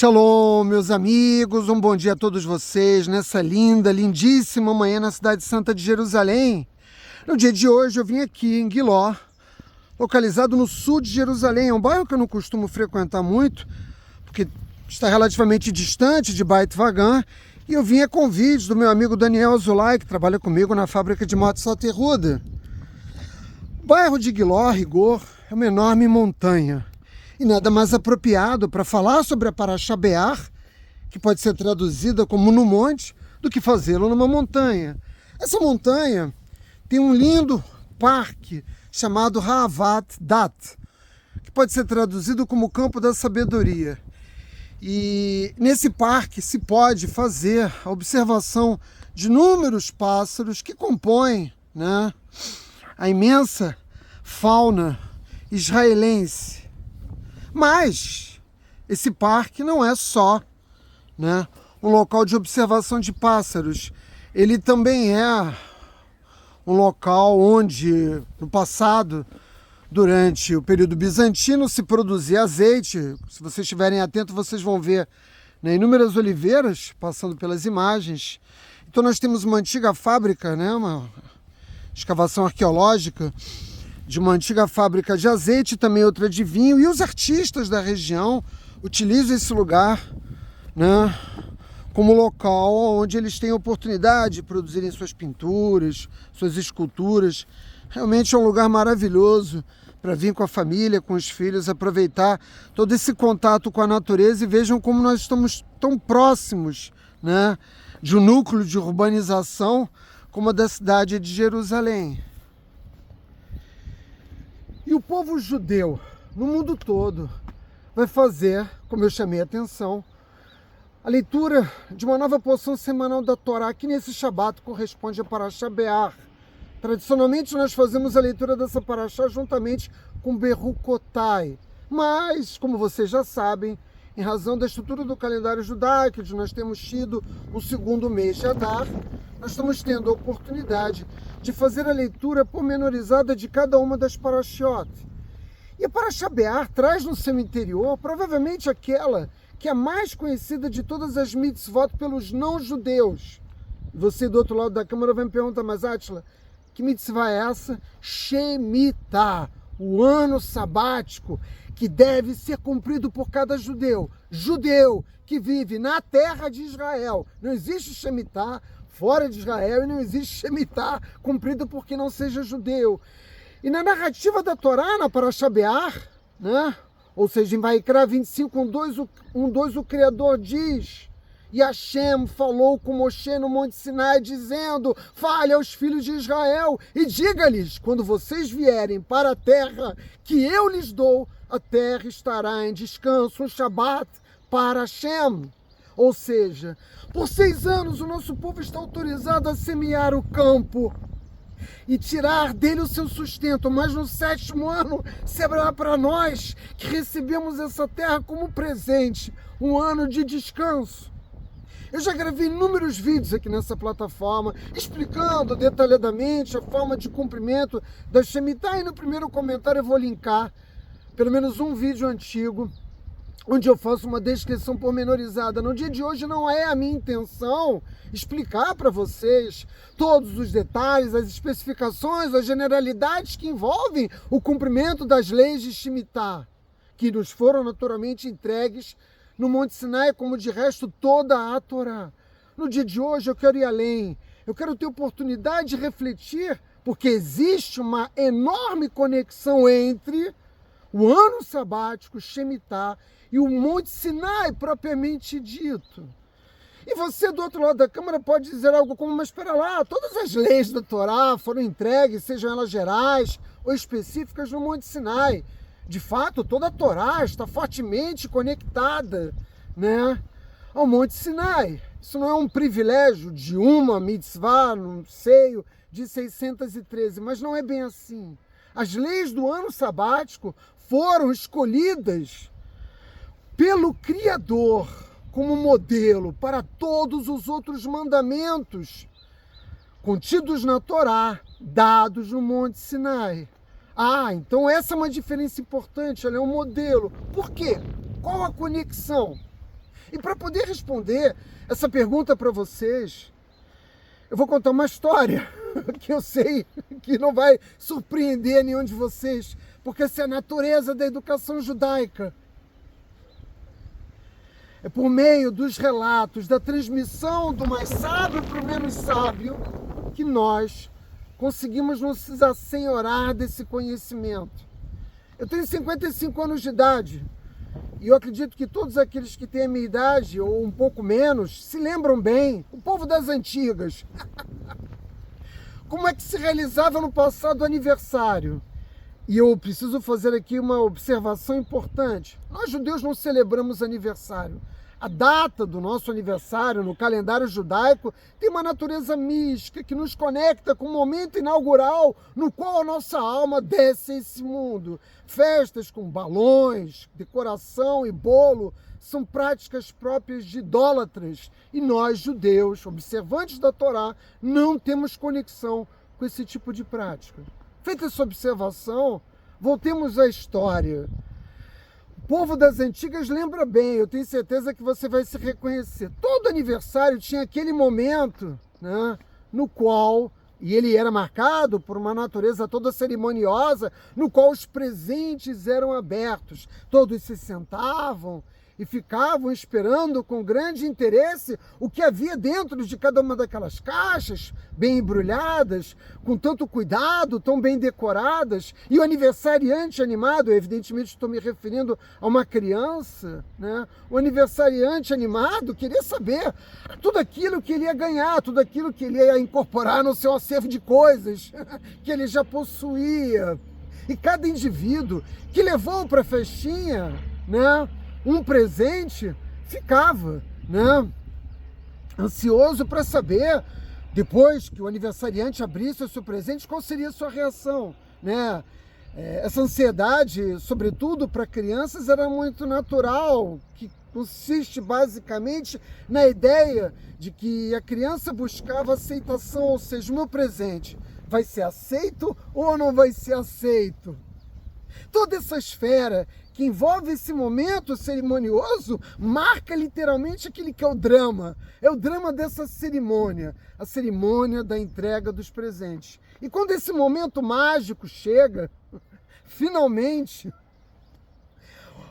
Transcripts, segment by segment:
Shalom, meus amigos, um bom dia a todos vocês nessa linda, lindíssima manhã na cidade santa de Jerusalém. No dia de hoje eu vim aqui em Guiló, localizado no sul de Jerusalém, é um bairro que eu não costumo frequentar muito, porque está relativamente distante de Beit Vagan, e eu vim a convite do meu amigo Daniel Azulay, que trabalha comigo na fábrica de motos Salterruda. O bairro de Guiló, a rigor, é uma enorme montanha. E nada mais apropriado para falar sobre a Parashá Be'ar, que pode ser traduzida como no monte, do que fazê-lo numa montanha. Essa montanha tem um lindo parque chamado Ha'avat Dat, que pode ser traduzido como Campo da Sabedoria. E nesse parque se pode fazer a observação de inúmeros pássaros que compõem, a imensa fauna israelense. Mas esse parque não é só um local de observação de pássaros. Ele também é um local onde, no passado, durante o período bizantino, se produzia azeite. Se vocês estiverem atentos, vocês vão ver inúmeras oliveiras passando pelas imagens. Então nós temos uma antiga fábrica, uma escavação arqueológica, de uma antiga fábrica de azeite, também outra de vinho, e os artistas da região utilizam esse lugar como local onde eles têm oportunidade de produzirem suas pinturas, suas esculturas. Realmente é um lugar maravilhoso para vir com a família, com os filhos, aproveitar todo esse contato com a natureza, e vejam como nós estamos tão próximos de um núcleo de urbanização como a da cidade de Jerusalém. E o povo judeu, no mundo todo, vai fazer, como eu chamei a atenção, a leitura de uma nova porção semanal da Torá, que nesse Shabat corresponde a Parashá Be'ar. Tradicionalmente nós fazemos a leitura dessa Parashá juntamente com Berukotai. Mas, como vocês já sabem, em razão da estrutura do calendário judaico, onde nós temos tido o segundo mês de Adar, nós estamos tendo a oportunidade de fazer a leitura pormenorizada de cada uma das parashiot. E a Parashá Be'ar traz no seu interior, provavelmente aquela que é a mais conhecida de todas as mitzvot pelos não-judeus. E você do outro lado da câmera vai me perguntar, mas Átila, que mitzvah é essa? Shemitah, o ano sabático, que deve ser cumprido por cada judeu. Judeu que vive na terra de Israel. Não existe Shemitah fora de Israel, e não existe Shemitah cumprido por quem não seja judeu. E na narrativa da Torá, na Parashá Be'ar, ou seja, em Vaikra 25, 1:2, o Criador diz: e Hashem falou com Moshe no Monte Sinai, dizendo: fale aos filhos de Israel e diga-lhes, quando vocês vierem para a terra que eu lhes dou, a terra estará em descanso, um Shabat para Hashem. Ou seja, por 6 anos o nosso povo está autorizado a semear o campo e tirar dele o seu sustento, mas no 7º ano será para nós que recebemos essa terra como presente, um ano de descanso. Eu já gravei inúmeros vídeos aqui nessa plataforma, explicando detalhadamente a forma de cumprimento da Shemitah, e no primeiro comentário eu vou linkar pelo menos um vídeo antigo, onde eu faço uma descrição pormenorizada. No dia de hoje não é a minha intenção explicar para vocês todos os detalhes, as especificações, as generalidades que envolvem o cumprimento das leis de Shemitah, que nos foram naturalmente entregues no Monte Sinai, como de resto toda a Torá. No dia de hoje eu quero ir além, eu quero ter oportunidade de refletir, porque existe uma enorme conexão entre o ano sabático, Shemitah, e o Monte Sinai propriamente dito. E você do outro lado da câmera pode dizer algo como, mas espera lá, todas as leis da Torá foram entregues, sejam elas gerais ou específicas, no Monte Sinai. De fato, toda a Torá está fortemente conectada ao Monte Sinai. Isso não é um privilégio de uma mitzvah no seio de 613, mas não é bem assim. As leis do ano sabático foram escolhidas pelo Criador como modelo para todos os outros mandamentos contidos na Torá, dados no Monte Sinai. Então essa é uma diferença importante, ela é um modelo. Por quê? Qual a conexão? E para poder responder essa pergunta para vocês, eu vou contar uma história que eu sei que não vai surpreender nenhum de vocês, porque essa é a natureza da educação judaica. É por meio dos relatos, da transmissão do mais sábio para o menos sábio, que nós conseguimos nos assenhorar desse conhecimento. Eu tenho 55 anos de idade e eu acredito que todos aqueles que têm a minha idade, ou um pouco menos, se lembram bem, o povo das antigas. Como é que se realizava no passado o aniversário? E eu preciso fazer aqui uma observação importante. Nós judeus não celebramos aniversário. A data do nosso aniversário no calendário judaico tem uma natureza mística que nos conecta com o momento inaugural no qual a nossa alma desce a esse mundo. Festas com balões, decoração e bolo são práticas próprias de idólatras. E nós, judeus, observantes da Torá, não temos conexão com esse tipo de prática. Feita essa observação, voltemos à história. O povo das antigas lembra bem, eu tenho certeza que você vai se reconhecer. Todo aniversário tinha aquele momento, né, no qual, e ele era marcado por uma natureza toda cerimoniosa, no qual os presentes eram abertos. Todos se sentavam e ficavam esperando com grande interesse o que havia dentro de cada uma daquelas caixas, bem embrulhadas, com tanto cuidado, tão bem decoradas. E o aniversariante animado, evidentemente estou me referindo a uma criança, né? O aniversariante animado queria saber tudo aquilo que ele ia ganhar, tudo aquilo que ele ia incorporar no seu acervo de coisas que ele já possuía. E cada indivíduo que levou para a festinha, né, um presente, ficava, né, ansioso para saber, depois que o aniversariante abrisse o seu presente, qual seria a sua reação, né? Essa ansiedade, sobretudo para crianças, era muito natural, que consiste basicamente na ideia de que a criança buscava aceitação, ou seja, o meu presente vai ser aceito ou não vai ser aceito? Toda essa esfera que envolve esse momento cerimonioso marca literalmente aquele que é o drama dessa cerimônia, a cerimônia da entrega dos presentes. E quando esse momento mágico chega, finalmente,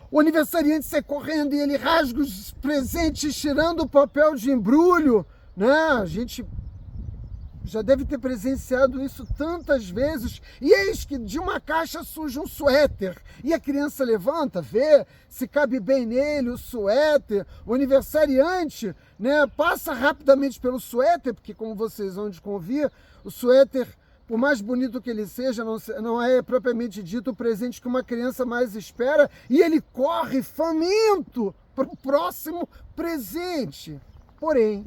o aniversariante sai correndo e ele rasga os presentes, tirando o papel de embrulho, né? A gente já deve ter presenciado isso tantas vezes, e eis que de uma caixa surge um suéter, e a criança levanta, vê se cabe bem nele o suéter, o aniversariante, né, passa rapidamente pelo suéter, porque como vocês vão desconvir, o suéter, por mais bonito que ele seja, não é propriamente dito o presente que uma criança mais espera, e ele corre faminto para o próximo presente. Porém,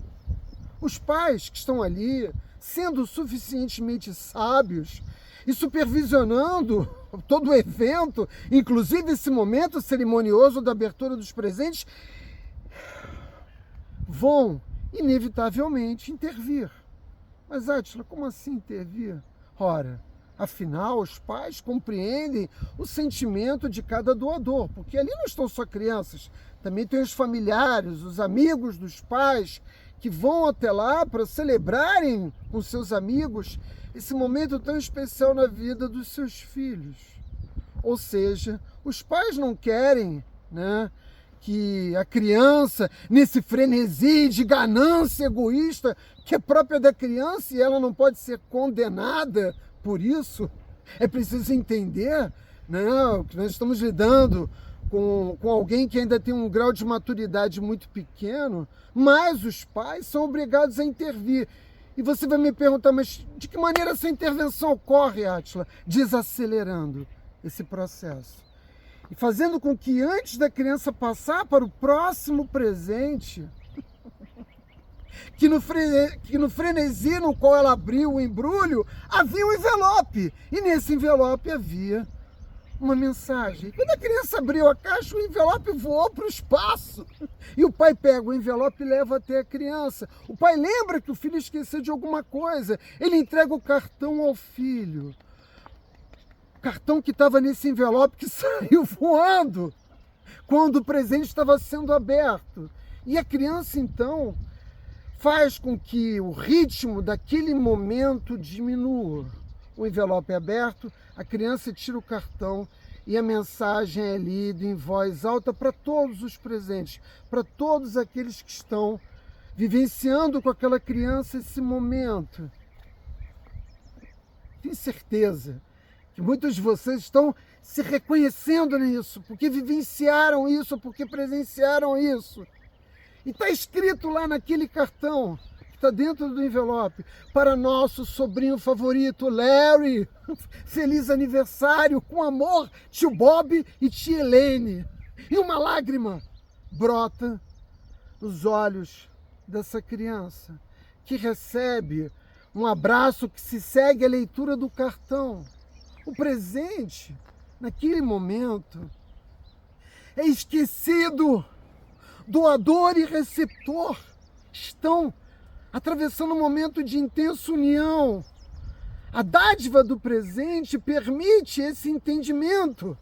os pais que estão ali, sendo suficientemente sábios e supervisionando todo o evento, inclusive esse momento cerimonioso da abertura dos presentes, vão inevitavelmente intervir. Mas, Átila, como assim intervir? Ora, afinal, os pais compreendem o sentimento de cada doador, porque ali não estão só crianças, também tem os familiares, os amigos dos pais, que vão até lá para celebrarem com seus amigos esse momento tão especial na vida dos seus filhos. Ou seja, os pais não querem, né, que a criança, nesse frenesi de ganância egoísta que é própria da criança e ela não pode ser condenada por isso. É preciso entender, né, que nós estamos lidando com alguém que ainda tem um grau de maturidade muito pequeno, mas os pais são obrigados a intervir. E você vai me perguntar, mas de que maneira essa intervenção ocorre, Átila? Desacelerando esse processo. E fazendo com que antes da criança passar para o próximo presente, que no frenesi no qual ela abriu o embrulho, havia um envelope. E nesse envelope havia uma mensagem. Quando a criança abriu a caixa, o envelope voou para o espaço. E o pai pega o envelope e leva até a criança. O pai lembra que o filho esqueceu de alguma coisa. Ele entrega o cartão ao filho. O cartão que estava nesse envelope que saiu voando quando o presente estava sendo aberto. E a criança, então, faz com que o ritmo daquele momento diminua. O envelope é aberto, a criança tira o cartão e a mensagem é lida em voz alta para todos os presentes, para todos aqueles que estão vivenciando com aquela criança esse momento. Tenho certeza que muitos de vocês estão se reconhecendo nisso, porque vivenciaram isso, porque presenciaram isso. E está escrito lá naquele cartão, que está dentro do envelope, para nosso sobrinho favorito, Larry, feliz aniversário, com amor, tio Bob e tia Helene. E uma lágrima brota nos olhos dessa criança, que recebe um abraço que se segue à leitura do cartão. O presente, naquele momento, é esquecido. Doador e receptor estão atravessando um momento de intensa união. A dádiva do presente permite esse entendimento,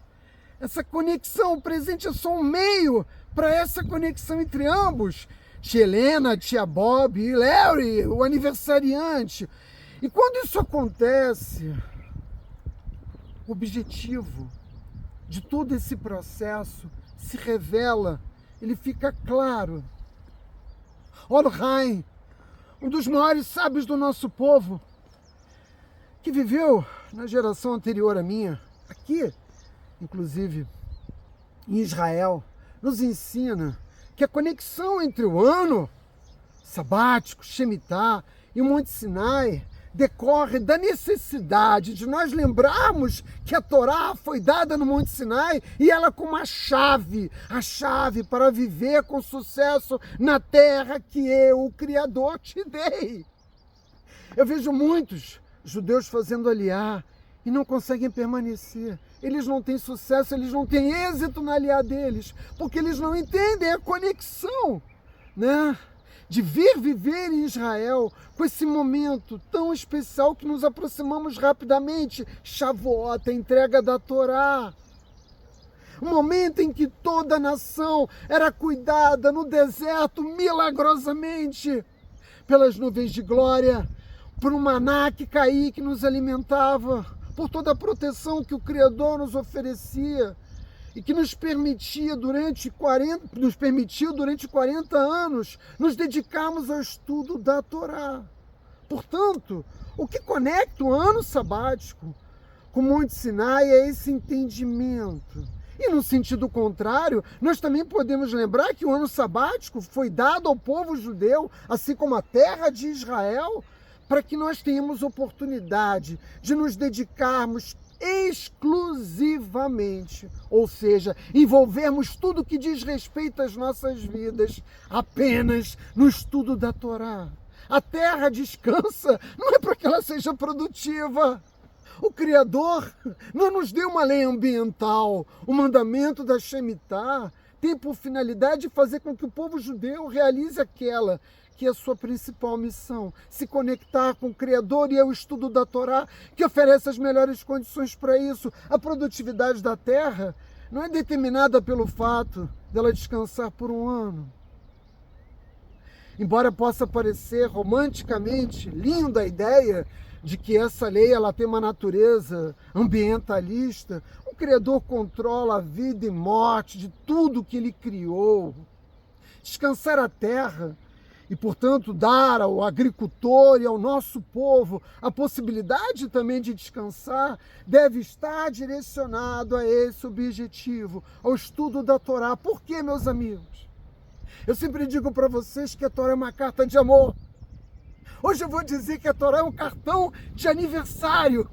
essa conexão. O presente é só um meio para essa conexão entre ambos. Tia Helena, tia Bob e Larry, o aniversariante. E quando isso acontece, o objetivo de todo esse processo se revela, ele fica claro. Orhain, um dos maiores sábios do nosso povo, que viveu na geração anterior à minha, aqui, inclusive, em Israel, nos ensina que a conexão entre o ano sabático, Shemitah, e o Monte Sinai decorre da necessidade de nós lembrarmos que a Torá foi dada no Monte Sinai e ela como a chave para viver com sucesso na terra que eu, o Criador, te dei. Eu vejo muitos judeus fazendo aliá e não conseguem permanecer. Eles não têm sucesso, eles não têm êxito na aliá deles, porque eles não entendem a conexão, né? De vir viver em Israel com esse momento tão especial que nos aproximamos rapidamente. Shavuot, a entrega da Torá. Um momento em que toda a nação era cuidada no deserto milagrosamente pelas nuvens de glória, por um maná que caía que nos alimentava, por toda a proteção que o Criador nos oferecia e que nos permitiu durante 40 anos nos dedicarmos ao estudo da Torá. Portanto, o que conecta o ano sabático com o Monte Sinai é esse entendimento. E no sentido contrário, nós também podemos lembrar que o ano sabático foi dado ao povo judeu, assim como a terra de Israel, para que nós tenhamos oportunidade de nos dedicarmos exclusivamente, ou seja, envolvermos tudo que diz respeito às nossas vidas apenas no estudo da Torá. A terra descansa, não é para que ela seja produtiva. O Criador não nos deu uma lei ambiental. O mandamento da Shemitah tem por finalidade fazer com que o povo judeu realize aquela que é a sua principal missão, se conectar com o Criador, e é o estudo da Torá que oferece as melhores condições para isso. A produtividade da terra não é determinada pelo fato dela descansar por um ano. Embora possa parecer romanticamente linda a ideia de que essa lei ela tem uma natureza ambientalista, o Criador controla a vida e morte de tudo que Ele criou. Descansar a terra e, portanto, dar ao agricultor e ao nosso povo a possibilidade também de descansar, deve estar direcionado a esse objetivo, ao estudo da Torá. Por quê, meus amigos? Eu sempre digo para vocês que a Torá é uma carta de amor. Hoje eu vou dizer que a Torá é um cartão de aniversário.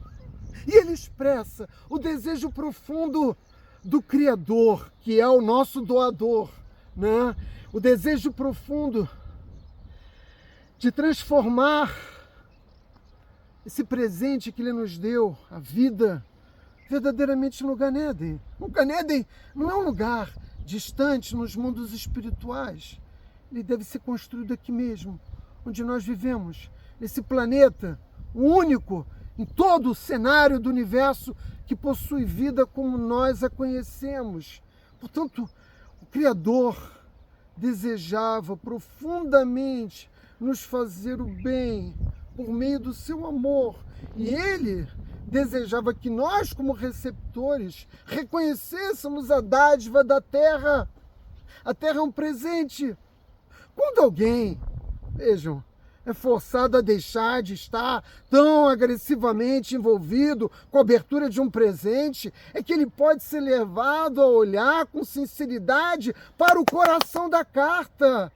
E ele expressa o desejo profundo do Criador, que é o nosso doador, né? O desejo profundo de transformar esse presente que Ele nos deu, a vida, verdadeiramente no Gan Eden. O Gan Eden não é um lugar distante nos mundos espirituais. Ele deve ser construído aqui mesmo, onde nós vivemos, nesse planeta, o único em todo o cenário do universo que possui vida como nós a conhecemos. Portanto, o Criador desejava profundamente nos fazer o bem por meio do seu amor. E ele desejava que nós, como receptores, reconhecêssemos a dádiva da terra. A terra é um presente. Quando alguém, vejam, é forçado a deixar de estar tão agressivamente envolvido com a abertura de um presente, é que ele pode ser levado a olhar com sinceridade para o coração da carta.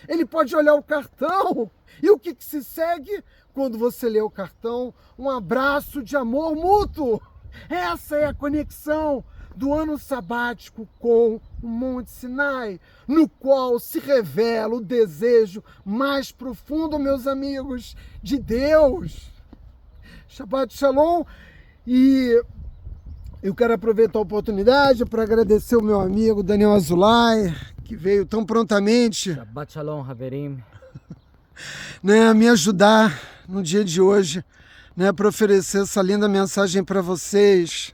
Ele pode olhar o cartão e o que se segue quando você lê o cartão? Um abraço de amor mútuo. Essa é a conexão do ano sabático com o Monte Sinai, no qual se revela o desejo mais profundo, meus amigos, de Deus. Shabbat Shalom. E eu quero aproveitar a oportunidade para agradecer o meu amigo Daniel Azulay, que veio tão prontamente, Shabbat Shalom, Haverim, né, a me ajudar no dia de hoje, né, para oferecer essa linda mensagem para vocês.